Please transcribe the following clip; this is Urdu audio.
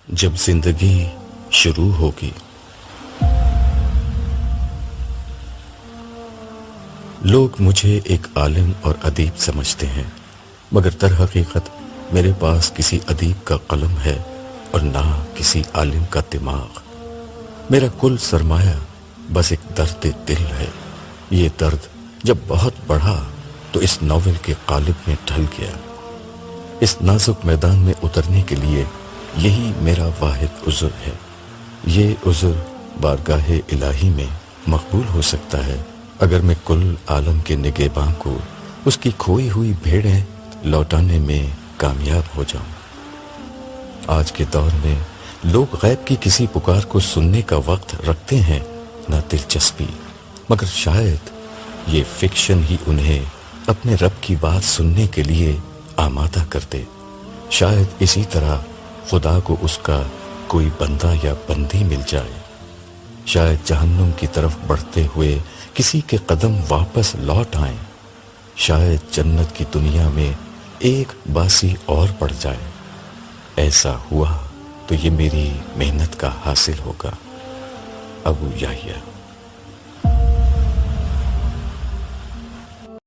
جب زندگی شروع ہوگی۔ لوگ مجھے ایک عالم اور ادیب سمجھتے ہیں، مگر در حقیقت میرے پاس کسی ادیب کا قلم ہے اور نہ کسی عالم کا دماغ۔ میرا کل سرمایہ بس ایک درد دل ہے۔ یہ درد جب بہت بڑھا تو اس ناول کے قالب میں ڈھل گیا۔ اس نازک میدان میں اترنے کے لیے یہی میرا واحد عذر ہے۔ یہ عذر بارگاہ الہی میں مقبول ہو سکتا ہے اگر میں کل عالم کے نگہباں کو اس کی کھوئی ہوئی بھیڑیں لوٹانے میں کامیاب ہو جاؤں۔ آج کے دور میں لوگ غیب کی کسی پکار کو سننے کا وقت رکھتے ہیں نہ دلچسپی، مگر شاید یہ فکشن ہی انہیں اپنے رب کی بات سننے کے لیے آمادہ کر دے۔ شاید اسی طرح خدا کو اس کا کوئی بندہ یا بندی مل جائے۔ شاید جہنم کی طرف بڑھتے ہوئے کسی کے قدم واپس لوٹ آئیں۔ شاید جنت کی دنیا میں ایک باسی اور پڑ جائے۔ ایسا ہوا تو یہ میری محنت کا حاصل ہوگا۔ ابو یحییٰ۔